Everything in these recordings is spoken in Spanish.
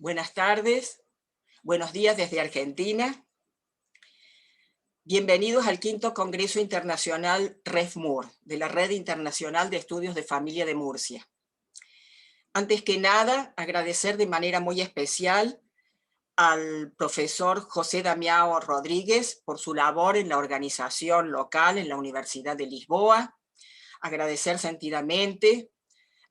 Buenas tardes, buenos días desde Argentina. Bienvenidos al quinto Congreso Internacional REFMUR, de la Red Internacional de Estudios de Familia de Murcia. Antes que nada, agradecer de manera muy especial al profesor José Damião Rodríguez por su labor en la organización local en la Universidad de Lisboa. Agradecer sentidamente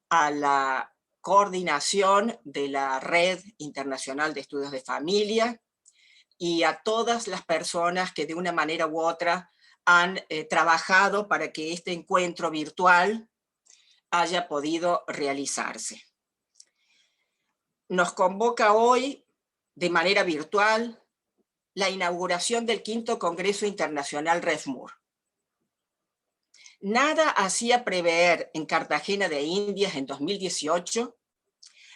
a la coordinación de la Red Internacional de Estudios de Familia y a todas las personas que de una manera u otra han trabajado para que este encuentro virtual haya podido realizarse. Nos convoca hoy, de manera virtual, la inauguración del quinto Congreso Internacional REFMUR. Nada hacía prever en Cartagena de Indias en 2018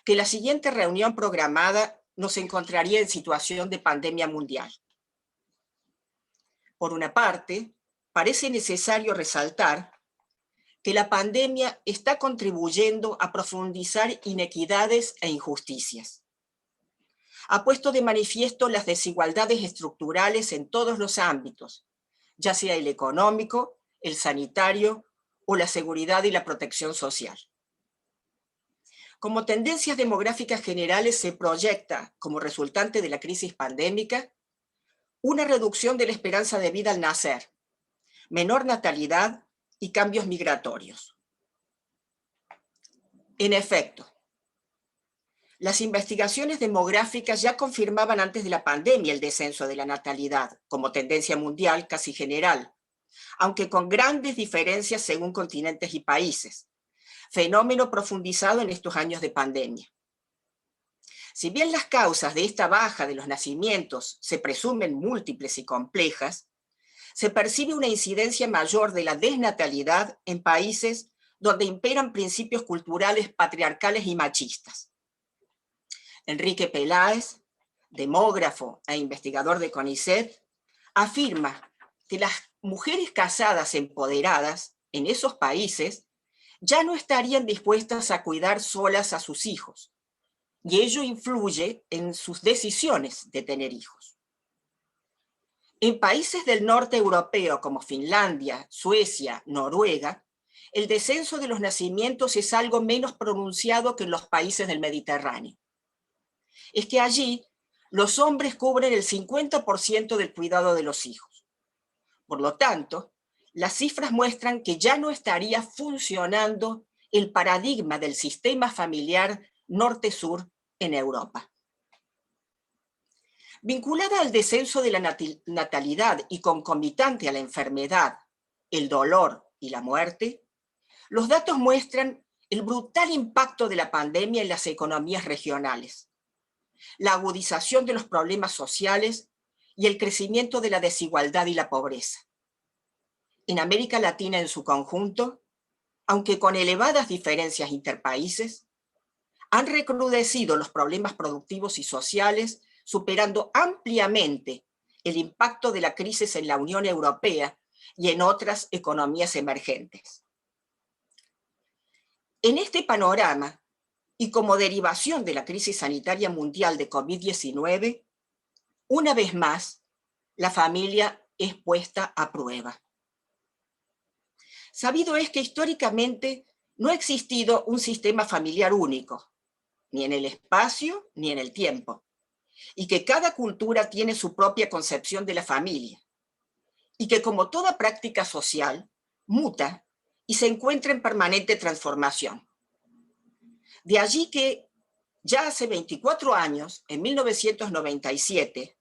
que la siguiente reunión programada nos encontraría en situación de pandemia mundial. Por una parte, parece necesario resaltar que la pandemia está contribuyendo a profundizar inequidades e injusticias. Ha puesto de manifiesto las desigualdades estructurales en todos los ámbitos, ya sea el económico, el sanitario o la seguridad y la protección social. Como tendencias demográficas generales se proyecta, como resultante de la crisis pandémica, una reducción de la esperanza de vida al nacer, menor natalidad y cambios migratorios. En efecto, las investigaciones demográficas ya confirmaban antes de la pandemia el descenso de la natalidad como tendencia mundial casi general, aunque con grandes diferencias según continentes y países, fenómeno profundizado en estos años de pandemia. Si bien las causas de esta baja de los nacimientos se presumen múltiples y complejas, se percibe una incidencia mayor de la desnatalidad en países donde imperan principios culturales patriarcales y machistas. Enrique Peláez, demógrafo e investigador de CONICET, afirma que las mujeres casadas empoderadas en esos países ya no estarían dispuestas a cuidar solas a sus hijos, y ello influye en sus decisiones de tener hijos. En países del norte europeo como Finlandia, Suecia, Noruega, el descenso de los nacimientos es algo menos pronunciado que en los países del Mediterráneo. Es que allí los hombres cubren el 50% del cuidado de los hijos. Por lo tanto, las cifras muestran que ya no estaría funcionando el paradigma del sistema familiar norte-sur en Europa. Vinculada al descenso de la natalidad y concomitante a la enfermedad, el dolor y la muerte, los datos muestran el brutal impacto de la pandemia en las economías regionales, la agudización de los problemas sociales y el crecimiento de la desigualdad y la pobreza. En América Latina en su conjunto, aunque con elevadas diferencias interpaíses, han recrudecido los problemas productivos y sociales, superando ampliamente el impacto de la crisis en la Unión Europea y en otras economías emergentes. En este panorama, y como derivación de la crisis sanitaria mundial de COVID-19, una vez más, la familia es puesta a prueba. Sabido es que históricamente no ha existido un sistema familiar único, ni en el espacio ni en el tiempo, y que cada cultura tiene su propia concepción de la familia, y que como toda práctica social, muta y se encuentra en permanente transformación. De allí que ya hace 24 años, en 1997,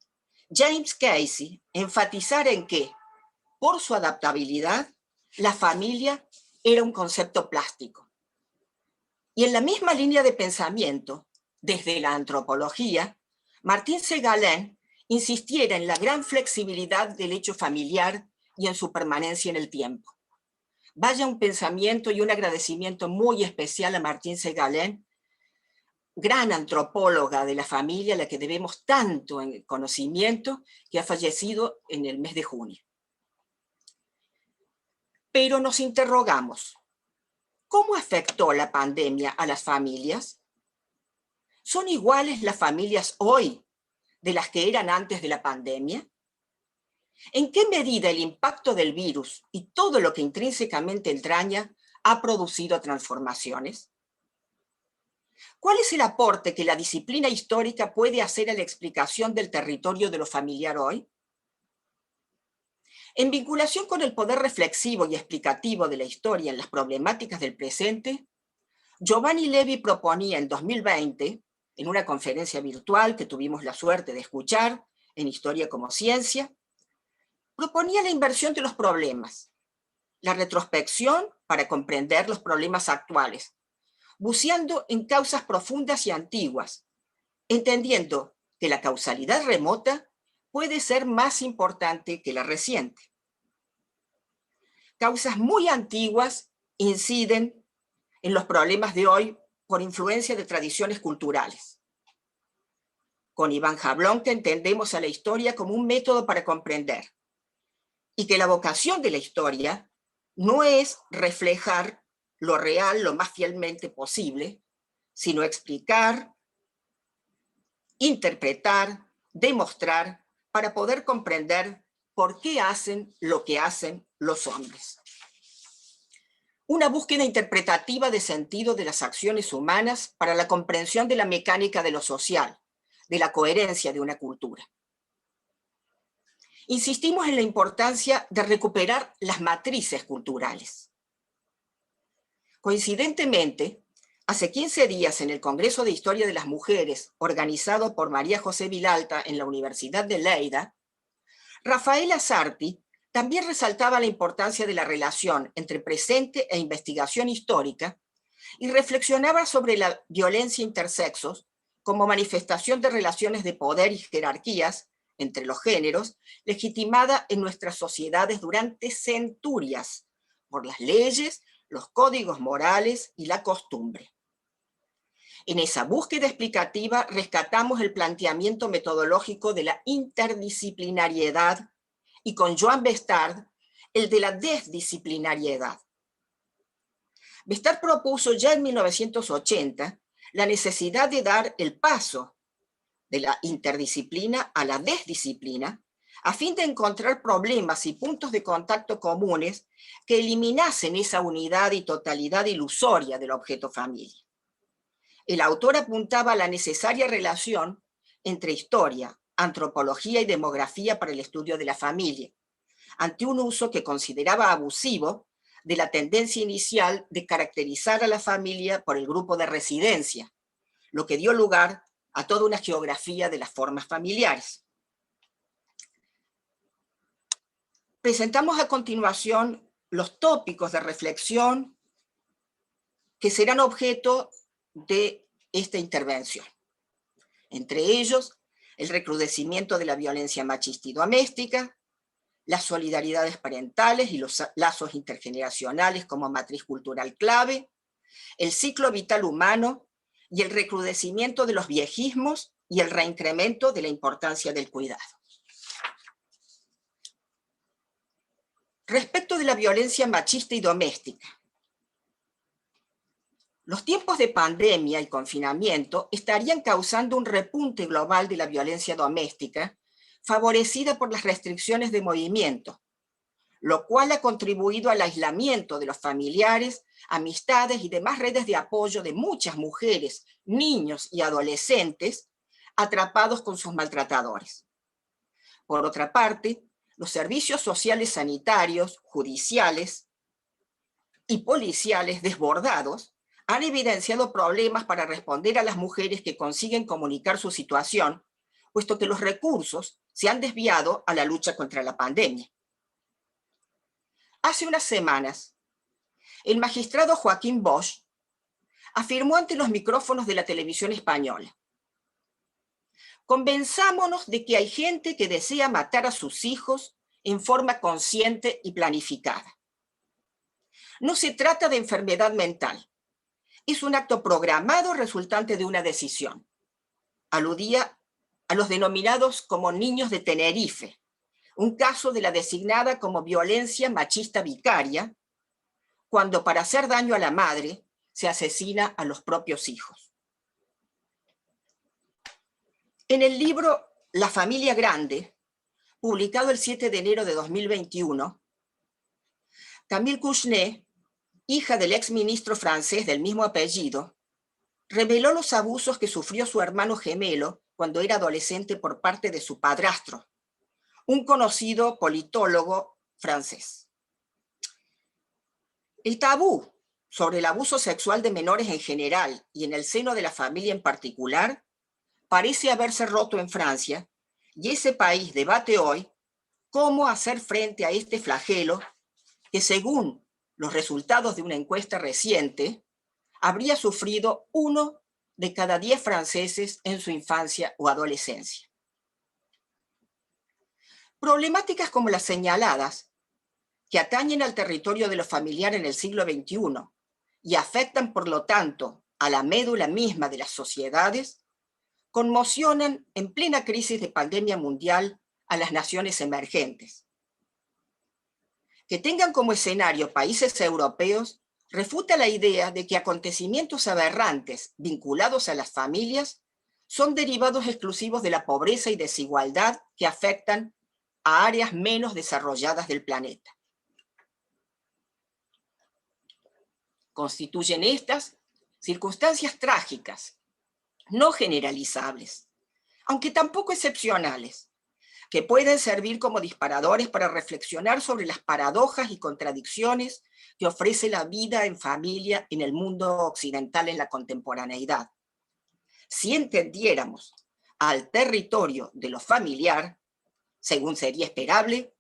James Casey enfatizara en que, por su adaptabilidad, la familia era un concepto plástico. Y en la misma línea de pensamiento, desde la antropología, Martín Segalen insistiera en la gran flexibilidad del hecho familiar y en su permanencia en el tiempo. Vaya un pensamiento y un agradecimiento muy especial a Martín Segalen, gran antropóloga de la familia, a la que debemos tanto en conocimiento, que ha fallecido en el mes de junio. Pero nos interrogamos, ¿cómo afectó la pandemia a las familias? ¿Son iguales las familias hoy de las que eran antes de la pandemia? ¿En qué medida el impacto del virus y todo lo que intrínsecamente entraña ha producido transformaciones? ¿Cuál es el aporte que la disciplina histórica puede hacer a la explicación del territorio de lo familiar hoy? En vinculación con el poder reflexivo y explicativo de la historia en las problemáticas del presente, Giovanni Levi proponía en 2020, en una conferencia virtual que tuvimos la suerte de escuchar en Historia como Ciencia, proponía la inversión de los problemas, la retrospección para comprender los problemas actuales, buceando en causas profundas y antiguas, entendiendo que la causalidad remota puede ser más importante que la reciente. Causas muy antiguas inciden en los problemas de hoy por influencia de tradiciones culturales. Con Iván Jablón, que entendemos a la historia como un método para comprender, y que la vocación de la historia no es reflejar lo real lo más fielmente posible, sino explicar, interpretar, demostrar, para poder comprender por qué hacen lo que hacen los hombres. Una búsqueda interpretativa de sentido de las acciones humanas para la comprensión de la mecánica de lo social, de la coherencia de una cultura. Insistimos en la importancia de recuperar las matrices culturales. Coincidentemente, hace 15 días en el Congreso de Historia de las Mujeres, organizado por María José Vilalta en la Universidad de Lleida, Rafaela Sarti también resaltaba la importancia de la relación entre presente e investigación histórica y reflexionaba sobre la violencia intersexos como manifestación de relaciones de poder y jerarquías entre los géneros, legitimada en nuestras sociedades durante centurias por las leyes, los códigos morales y la costumbre. En esa búsqueda explicativa rescatamos el planteamiento metodológico de la interdisciplinariedad y con Joan Bestard el de la desdisciplinariedad. Bestard propuso ya en 1980 la necesidad de dar el paso de la interdisciplina a la desdisciplina a fin de encontrar problemas y puntos de contacto comunes que eliminasen esa unidad y totalidad ilusoria del objeto familia. El autor apuntaba a la necesaria relación entre historia, antropología y demografía para el estudio de la familia, ante un uso que consideraba abusivo de la tendencia inicial de caracterizar a la familia por el grupo de residencia, lo que dio lugar a toda una geografía de las formas familiares. Presentamos a continuación los tópicos de reflexión que serán objeto de esta intervención. Entre ellos, el recrudecimiento de la violencia machista y doméstica, las solidaridades parentales y los lazos intergeneracionales como matriz cultural clave, el ciclo vital humano y el recrudecimiento de los viejismos y el reincremento de la importancia del cuidado. Respecto de la violencia machista y doméstica, los tiempos de pandemia y confinamiento estarían causando un repunte global de la violencia doméstica, favorecida por las restricciones de movimiento, lo cual ha contribuido al aislamiento de los familiares, amistades y demás redes de apoyo de muchas mujeres, niños y adolescentes atrapados con sus maltratadores. Por otra parte, los servicios sociales sanitarios, judiciales y policiales desbordados han evidenciado problemas para responder a las mujeres que consiguen comunicar su situación, puesto que los recursos se han desviado a la lucha contra la pandemia. Hace unas semanas, el magistrado Joaquín Bosch afirmó ante los micrófonos de la televisión española: convenzámonos de que hay gente que desea matar a sus hijos en forma consciente y planificada. No se trata de enfermedad mental, es un acto programado resultante de una decisión. Aludía a los denominados como niños de Tenerife, un caso de la designada como violencia machista vicaria, cuando para hacer daño a la madre se asesina a los propios hijos. En el libro La familia grande, publicado el 7 de enero de 2021, Camille Kouchner, hija del exministro francés del mismo apellido, reveló los abusos que sufrió su hermano gemelo cuando era adolescente por parte de su padrastro, un conocido politólogo francés. El tabú sobre el abuso sexual de menores en general y en el seno de la familia en particular parece haberse roto en Francia, y ese país debate hoy cómo hacer frente a este flagelo que, según los resultados de una encuesta reciente, habría sufrido 1 de cada 10 franceses en su infancia o adolescencia. Problemáticas como las señaladas, que atañen al territorio de lo familiar en el siglo XXI y afectan, por lo tanto, a la médula misma de las sociedades, conmocionan en plena crisis de pandemia mundial a las naciones emergentes. Que tengan como escenario países europeos refuta la idea de que acontecimientos aberrantes vinculados a las familias son derivados exclusivos de la pobreza y desigualdad que afectan a áreas menos desarrolladas del planeta. Constituyen estas circunstancias trágicas, no generalizables, aunque tampoco excepcionales, que pueden servir como disparadores para reflexionar sobre las paradojas y contradicciones que ofrece la vida en familia en el mundo occidental en la contemporaneidad. Si entendiéramos al territorio de lo familiar, según sería esperable,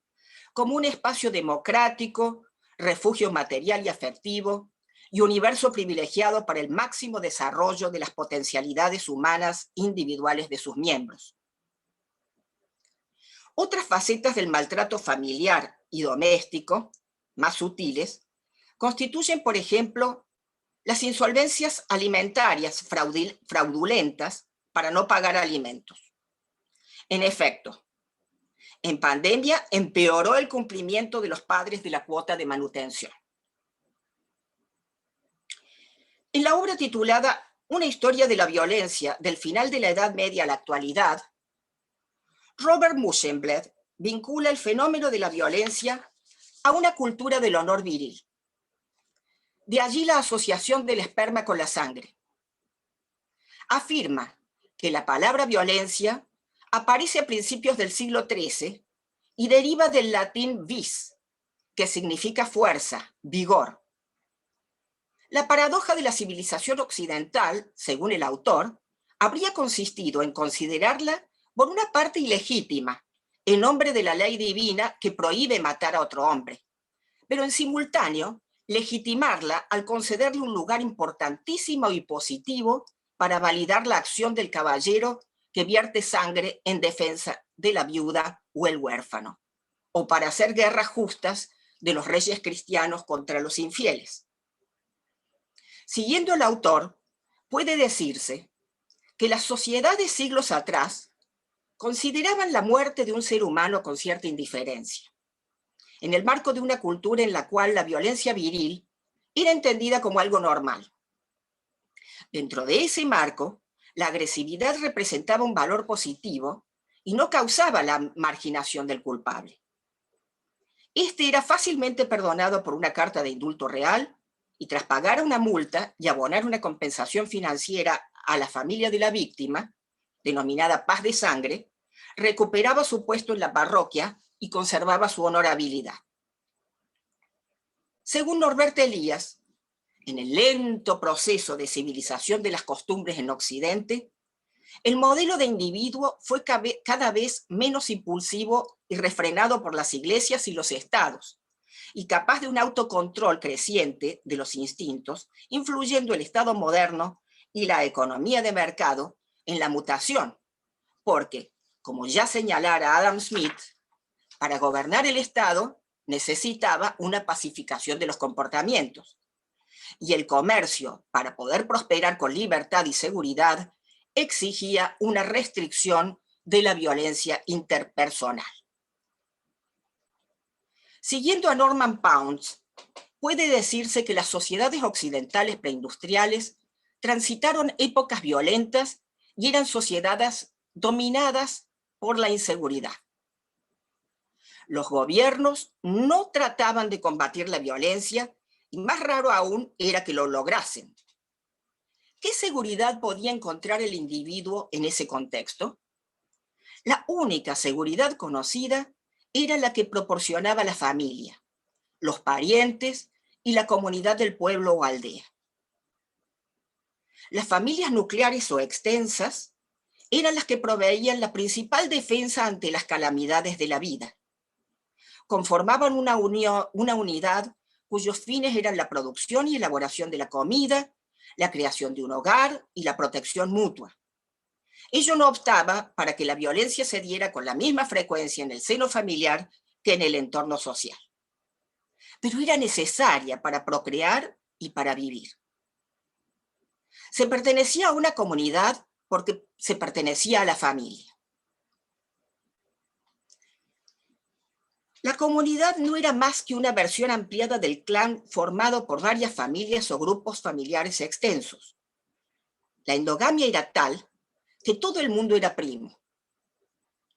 como un espacio democrático, refugio material y afectivo, y universo privilegiado para el máximo desarrollo de las potencialidades humanas individuales de sus miembros. Otras facetas del maltrato familiar y doméstico, más sutiles, constituyen, por ejemplo, las insolvencias alimentarias fraudulentas para no pagar alimentos. En efecto, en pandemia empeoró el cumplimiento de los padres de la cuota de manutención. En la obra titulada Una historia de la violencia del final de la Edad Media a la actualidad, Robert Muschenbleth vincula el fenómeno de la violencia a una cultura del honor viril. De allí la asociación del esperma con la sangre. Afirma que la palabra violencia aparece a principios del siglo XIII y deriva del latín vis, que significa fuerza, vigor. La paradoja de la civilización occidental, según el autor, habría consistido en considerarla por una parte ilegítima, en nombre de la ley divina que prohíbe matar a otro hombre, pero en simultáneo legitimarla al concederle un lugar importantísimo y positivo para validar la acción del caballero que vierte sangre en defensa de la viuda o el huérfano, o para hacer guerras justas de los reyes cristianos contra los infieles. Siguiendo el autor, puede decirse que las sociedades siglos atrás consideraban la muerte de un ser humano con cierta indiferencia, en el marco de una cultura en la cual la violencia viril era entendida como algo normal. Dentro de ese marco, la agresividad representaba un valor positivo y no causaba la marginación del culpable. Este era fácilmente perdonado por una carta de indulto real y tras pagar una multa y abonar una compensación financiera a la familia de la víctima, denominada paz de sangre, recuperaba su puesto en la parroquia y conservaba su honorabilidad. Según Norbert Elias, en el lento proceso de civilización de las costumbres en Occidente, el modelo de individuo fue cada vez menos impulsivo y refrenado por las iglesias y los estados, y capaz de un autocontrol creciente de los instintos, influyendo el Estado moderno y la economía de mercado en la mutación, porque, como ya señalara Adam Smith, para gobernar el Estado necesitaba una pacificación de los comportamientos, y el comercio, para poder prosperar con libertad y seguridad, exigía una restricción de la violencia interpersonal. Siguiendo a Norman Pounds, puede decirse que las sociedades occidentales preindustriales transitaron épocas violentas y eran sociedades dominadas por la inseguridad. Los gobiernos no trataban de combatir la violencia y más raro aún era que lo lograsen. ¿Qué seguridad podía encontrar el individuo en ese contexto? La única seguridad conocida era la que proporcionaba la familia, los parientes y la comunidad del pueblo o aldea. Las familias nucleares o extensas eran las que proveían la principal defensa ante las calamidades de la vida. Conformaban una unidad cuyos fines eran la producción y elaboración de la comida, la creación de un hogar y la protección mutua. Ello no obstaba para que la violencia se diera con la misma frecuencia en el seno familiar que en el entorno social. Pero era necesaria para procrear y para vivir. Se pertenecía a una comunidad porque se pertenecía a la familia. La comunidad no era más que una versión ampliada del clan formado por varias familias o grupos familiares extensos. La endogamia era tal que todo el mundo era primo.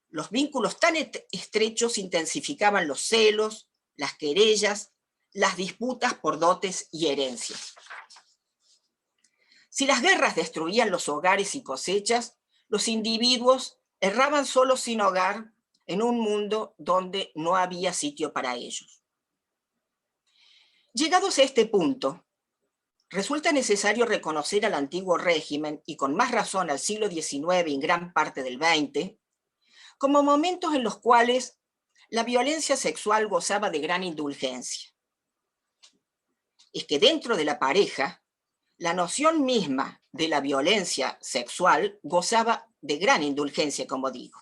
Los vínculos tan estrechos intensificaban los celos, las querellas, las disputas por dotes y herencias. Si las guerras destruían los hogares y cosechas, los individuos erraban solos sin hogar en un mundo donde no había sitio para ellos. Llegados a este punto, resulta necesario reconocer al antiguo régimen, y con más razón al siglo XIX y en gran parte del XX, como momentos en los cuales la violencia sexual gozaba de gran indulgencia. Es que dentro de la pareja, la noción misma de la violencia sexual gozaba de gran indulgencia, como digo,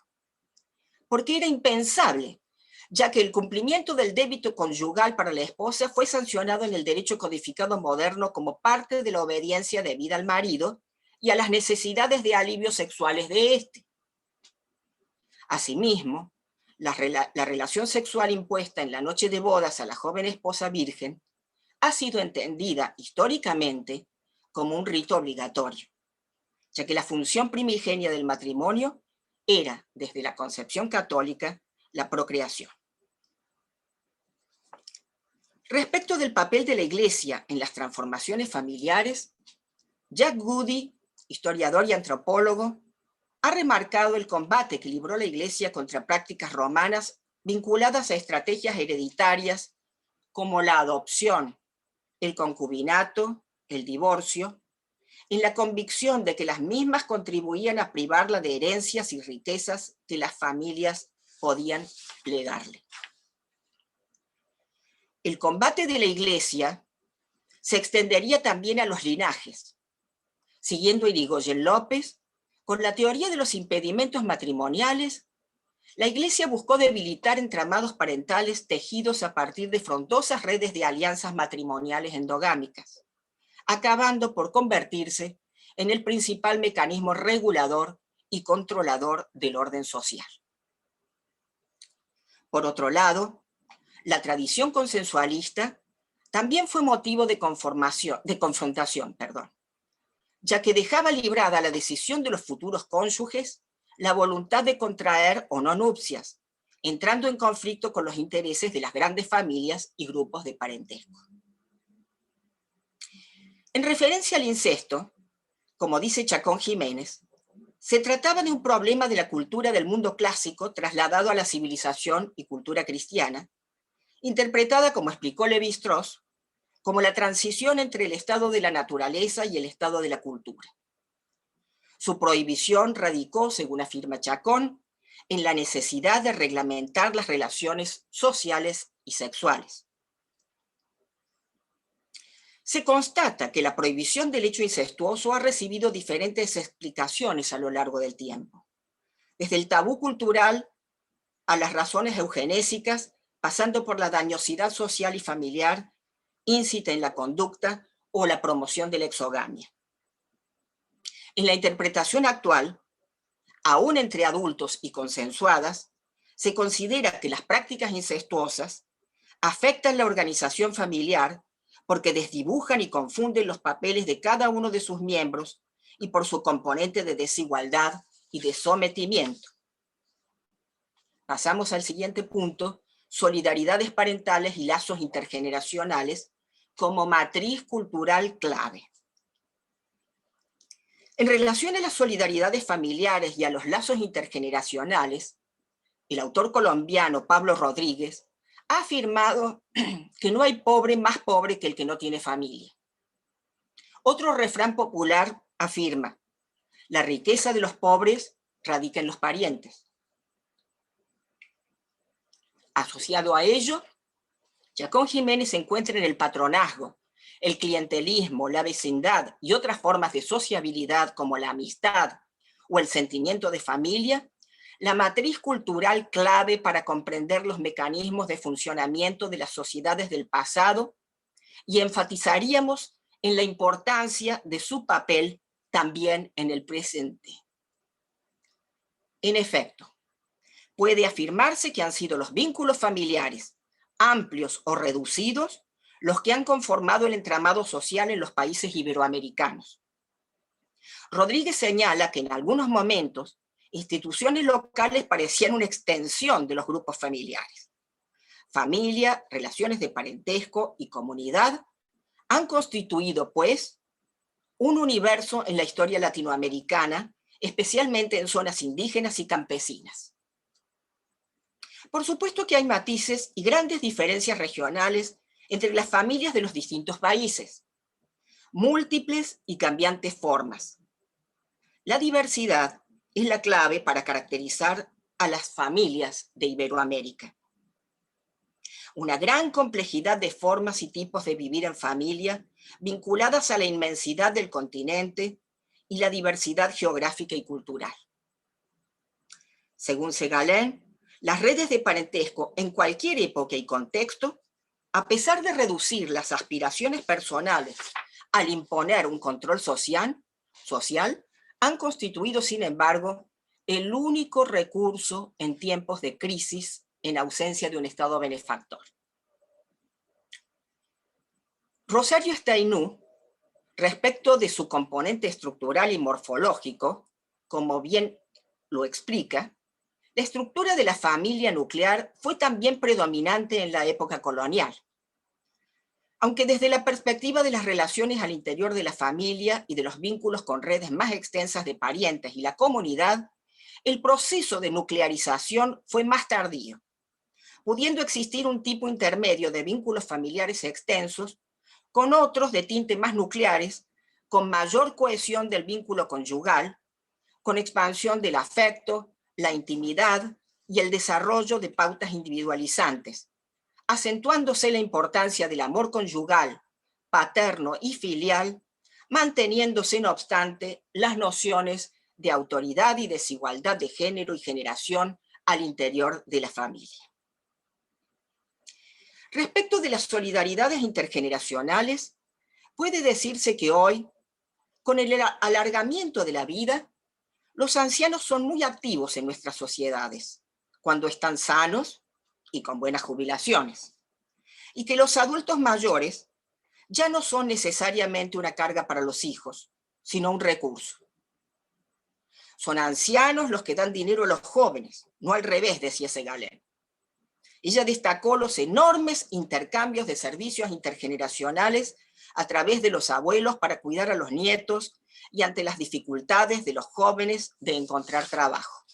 porque era impensable, ya que el cumplimiento del débito conyugal para la esposa fue sancionado en el derecho codificado moderno como parte de la obediencia debida al marido y a las necesidades de alivio sexuales de éste. Asimismo, la relación sexual impuesta en la noche de bodas a la joven esposa virgen ha sido entendida históricamente como un rito obligatorio, ya que la función primigenia del matrimonio era, desde la concepción católica, la procreación. Respecto del papel de la Iglesia en las transformaciones familiares, Jack Goody, historiador y antropólogo, ha remarcado el combate que libró la Iglesia contra prácticas romanas vinculadas a estrategias hereditarias como la adopción, el concubinato, el divorcio, en la convicción de que las mismas contribuían a privarla de herencias y riquezas que las familias podían legarle. El combate de la Iglesia se extendería también a los linajes, siguiendo a Irigoyen López. Con la teoría de los impedimentos matrimoniales, la Iglesia buscó debilitar entramados parentales tejidos a partir de frondosas redes de alianzas matrimoniales endogámicas, acabando por convertirse en el principal mecanismo regulador y controlador del orden social. Por otro lado, la tradición consensualista también fue motivo de confrontación, ya que dejaba librada la decisión de los futuros cónyuges la voluntad de contraer o no nupcias, entrando en conflicto con los intereses de las grandes familias y grupos de parentesco. En referencia al incesto, como dice Chacón Jiménez, se trataba de un problema de la cultura del mundo clásico trasladado a la civilización y cultura cristiana, interpretada, como explicó Lévi-Strauss, como la transición entre el estado de la naturaleza y el estado de la cultura. Su prohibición radicó, según afirma Chacón, en la necesidad de reglamentar las relaciones sociales y sexuales. Se constata que la prohibición del hecho incestuoso ha recibido diferentes explicaciones a lo largo del tiempo, desde el tabú cultural a las razones eugenésicas, pasando por la dañosidad social y familiar, íncita en la conducta o la promoción de la exogamia. En la interpretación actual, aún entre adultos y consensuadas, se considera que las prácticas incestuosas afectan la organización familiar porque desdibujan y confunden los papeles de cada uno de sus miembros y por su componente de desigualdad y de sometimiento. Pasamos al siguiente punto: solidaridades parentales y lazos intergeneracionales como matriz cultural clave. En relación a las solidaridades familiares y a los lazos intergeneracionales, el autor colombiano Pablo Rodríguez ha afirmado que no hay pobre más pobre que el que no tiene familia. Otro refrán popular afirma: la riqueza de los pobres radica en los parientes. Asociado a ello, Chacón Jiménez se encuentra en el patronazgo, el clientelismo, la vecindad y otras formas de sociabilidad como la amistad o el sentimiento de familia, la matriz cultural clave para comprender los mecanismos de funcionamiento de las sociedades del pasado, y enfatizaríamos en la importancia de su papel también en el presente. En efecto, puede afirmarse que han sido los vínculos familiares, amplios o reducidos, los que han conformado el entramado social en los países iberoamericanos. Rodríguez señala que en algunos momentos instituciones locales parecían una extensión de los grupos familiares. Familia, relaciones de parentesco y comunidad han constituido, pues, un universo en la historia latinoamericana, especialmente en zonas indígenas y campesinas. Por supuesto que hay matices y grandes diferencias regionales entre las familias de los distintos países, múltiples y cambiantes formas. La diversidad es la clave para caracterizar a las familias de Iberoamérica. Una gran complejidad de formas y tipos de vivir en familia, vinculadas a la inmensidad del continente y la diversidad geográfica y cultural. Según Segalen, las redes de parentesco en cualquier época y contexto, a pesar de reducir las aspiraciones personales al imponer un control social, han constituido, sin embargo, el único recurso en tiempos de crisis en ausencia de un Estado benefactor. Rosario Estainú, respecto de su componente estructural y morfológico, como bien lo explica, la estructura de la familia nuclear fue también predominante en la época colonial. Aunque desde la perspectiva de las relaciones al interior de la familia y de los vínculos con redes más extensas de parientes y la comunidad, el proceso de nuclearización fue más tardío, pudiendo existir un tipo intermedio de vínculos familiares extensos con otros de tinte más nucleares, con mayor cohesión del vínculo conyugal, con expansión del afecto, la intimidad y el desarrollo de pautas individualizantes, acentuándose la importancia del amor conyugal, paterno y filial, manteniéndose, no obstante, las nociones de autoridad y desigualdad de género y generación al interior de la familia. Respecto de las solidaridades intergeneracionales, puede decirse que hoy, con el alargamiento de la vida, los ancianos son muy activos en nuestras sociedades, cuando están sanos y con buenas jubilaciones, y que los adultos mayores ya no son necesariamente una carga para los hijos, sino un recurso. Son ancianos los que dan dinero a los jóvenes, no al revés, decía Segalen. Ella destacó los enormes intercambios de servicios intergeneracionales a través de los abuelos para cuidar a los nietos y ante las dificultades de los jóvenes de encontrar trabajo.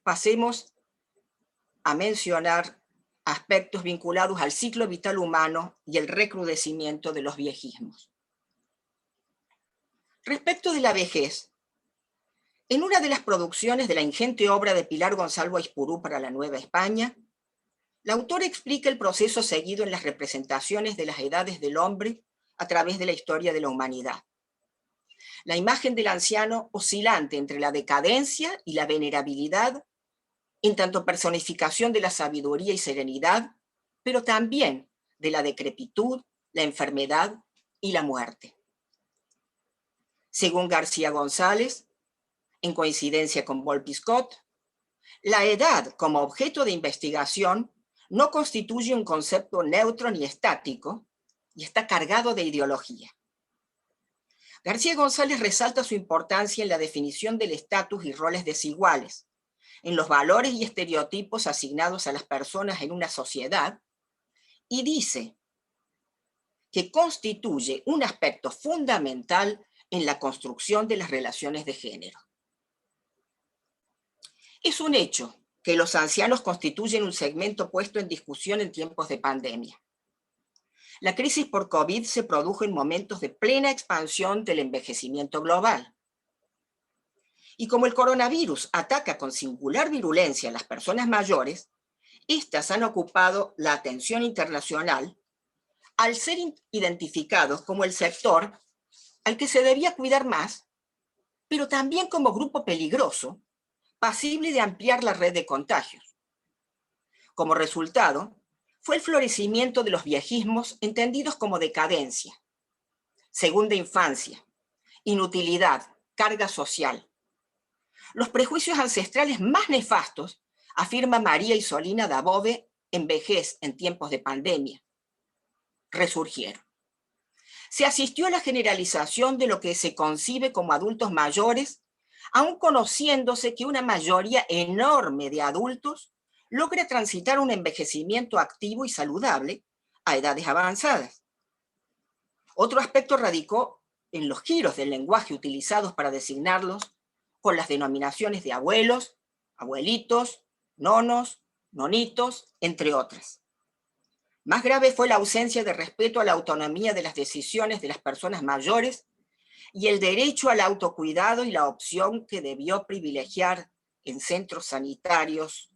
Pasemos a mencionar aspectos vinculados al ciclo vital humano y el recrudecimiento de los viejismos. Respecto de la vejez, en una de las producciones de la ingente obra de Pilar Gonzalo Aizpurú para la Nueva España, la autora explica el proceso seguido en las representaciones de las edades del hombre a través de la historia de la humanidad. La imagen del anciano oscilante entre la decadencia y la venerabilidad, en tanto personificación de la sabiduría y serenidad, pero también de la decrepitud, la enfermedad y la muerte. Según García González, en coincidencia con Volpi Scott, la edad como objeto de investigación no constituye un concepto neutro ni estático y está cargado de ideología. García González resalta su importancia en la definición del estatus y roles desiguales, en los valores y estereotipos asignados a las personas en una sociedad, y dice que constituye un aspecto fundamental en la construcción de las relaciones de género. Es un hecho que los ancianos constituyen un segmento puesto en discusión en tiempos de pandemia. La crisis por COVID se produjo en momentos de plena expansión del envejecimiento global. Y como el coronavirus ataca con singular virulencia a las personas mayores, estas han ocupado la atención internacional al ser identificados como el sector al que se debía cuidar más, pero también como grupo peligroso, pasible de ampliar la red de contagios. Como resultado, fue el florecimiento de los viejismos entendidos como decadencia, segunda infancia, inutilidad, carga social. Los prejuicios ancestrales más nefastos, afirma María Isolina Dabove en Vejez en tiempos de pandemia, resurgieron. Se asistió a la generalización de lo que se concibe como adultos mayores, aun conociéndose que una mayoría enorme de adultos logra transitar un envejecimiento activo y saludable a edades avanzadas. Otro aspecto radicó en los giros del lenguaje utilizados para designarlos, con las denominaciones de abuelos, abuelitos, nonos, nonitos, entre otras. Más grave fue la ausencia de respeto a la autonomía de las decisiones de las personas mayores y el derecho al autocuidado y la opción que debió privilegiar en centros sanitarios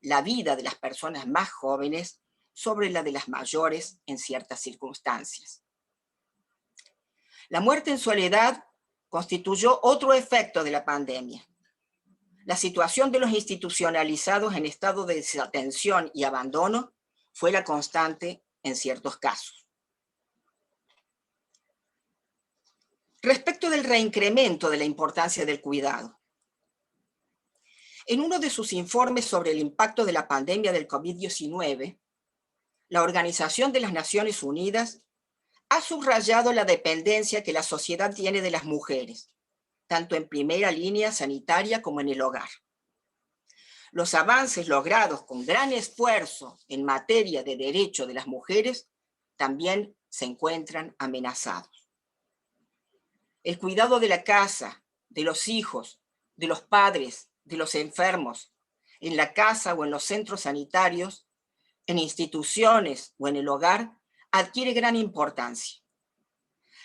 la vida de las personas más jóvenes sobre la de las mayores en ciertas circunstancias. La muerte en soledad constituyó otro efecto de la pandemia. La situación de los institucionalizados en estado de desatención y abandono fue la constante en ciertos casos. Respecto del reincremento de la importancia del cuidado, en uno de sus informes sobre el impacto de la pandemia del COVID-19, la Organización de las Naciones Unidas ha subrayado la dependencia que la sociedad tiene de las mujeres, tanto en primera línea sanitaria como en el hogar. Los avances logrados con gran esfuerzo en materia de derecho de las mujeres también se encuentran amenazados. El cuidado de la casa, de los hijos, de los padres, de los enfermos, en la casa o en los centros sanitarios, en instituciones o en el hogar, adquiere gran importancia.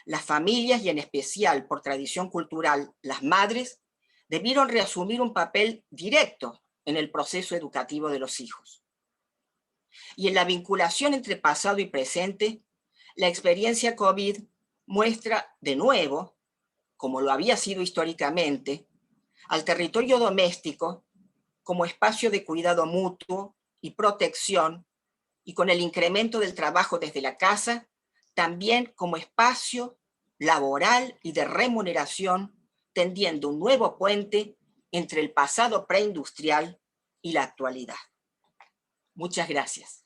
Las familias, y en especial por tradición cultural, las madres, debieron reasumir un papel directo en el proceso educativo de los hijos. Y en la vinculación entre pasado y presente, la experiencia COVID muestra de nuevo, como lo había sido históricamente, al territorio doméstico como espacio de cuidado mutuo y protección, y con el incremento del trabajo desde la casa, también como espacio laboral y de remuneración, tendiendo un nuevo puente entre el pasado preindustrial y la actualidad. Muchas gracias.